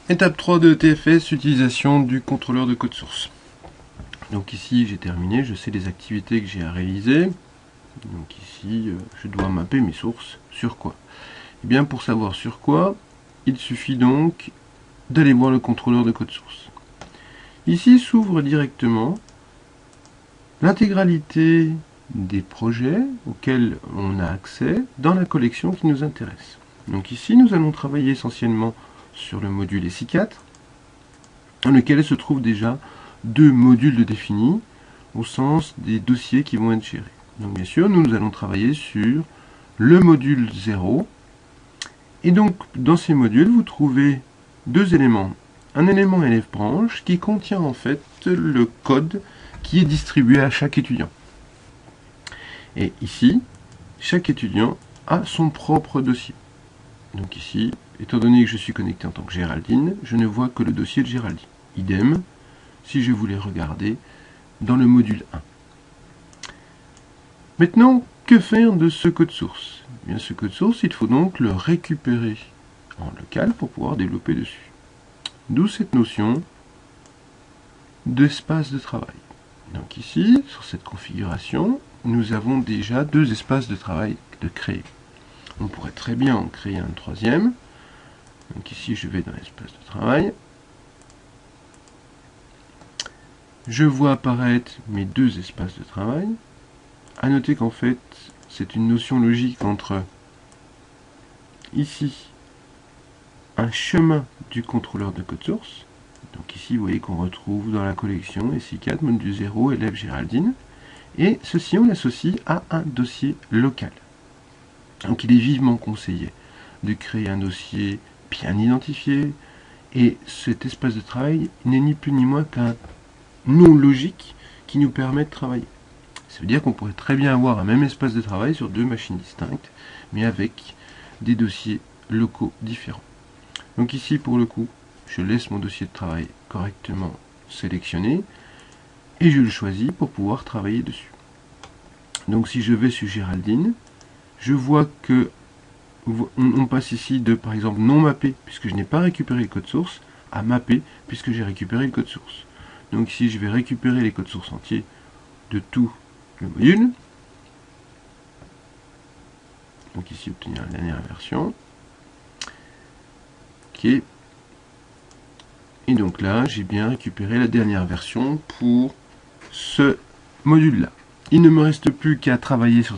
Étape 3 de TFS, utilisation du contrôleur de code source. Donc ici j'ai terminé, je sais les activités que j'ai à réaliser. Donc ici je dois mapper mes sources. Sur quoi? Et bien pour savoir sur quoi, il suffit donc d'aller voir le contrôleur de code source. Ici s'ouvre directement l'intégralité des projets auxquels on a accès dans la collection qui nous intéresse. Donc ici nous allons travailler essentiellement sur le module SI4, dans lequel se trouvent déjà deux modules de définis au sens des dossiers qui vont être gérés. Donc bien sûr, nous allons travailler sur le module 0. Et donc, dans ces modules, vous trouvez deux éléments. Un élément élève branche qui contient en fait le code qui est distribué à chaque étudiant. Et ici, chaque étudiant a son propre dossier. Donc ici, étant donné que je suis connecté en tant que Géraldine, je ne vois que le dossier de Géraldine. Idem, si je voulais regarder dans le module 1. Maintenant, que faire de ce code source? Eh bien, ce code source, il faut donc le récupérer en local pour pouvoir développer dessus. D'où cette notion d'espace de travail. Donc ici, sur cette configuration, nous avons déjà deux espaces de travail de créer. On pourrait très bien en créer un troisième. Donc ici, je vais dans l'espace de travail. Je vois apparaître mes deux espaces de travail. À noter qu'en fait, c'est une notion logique entre ici un chemin du contrôleur de code source. Donc ici, vous voyez qu'on retrouve dans la collection SI4, module 0, élève Géraldine. Et ceci, on l'associe à un dossier local. Donc il est vivement conseillé de créer un dossier bien identifié. Et cet espace de travail n'est ni plus ni moins qu'un nom logique qui nous permet de travailler. Ça veut dire qu'on pourrait très bien avoir un même espace de travail sur deux machines distinctes, mais avec des dossiers locaux différents. Donc ici, pour le coup, je laisse mon dossier de travail correctement sélectionné et je le choisis pour pouvoir travailler dessus. Donc si je vais sur Géraldine, je vois que on passe ici de, par exemple, non mappé, puisque je n'ai pas récupéré le code source, à mappé, puisque j'ai récupéré le code source. Donc ici, je vais récupérer les codes sources entiers de tout le module. Donc ici, obtenir la dernière version. Ok. Et donc là, j'ai bien récupéré la dernière version pour ce module-là. Il ne me reste plus qu'à travailler sur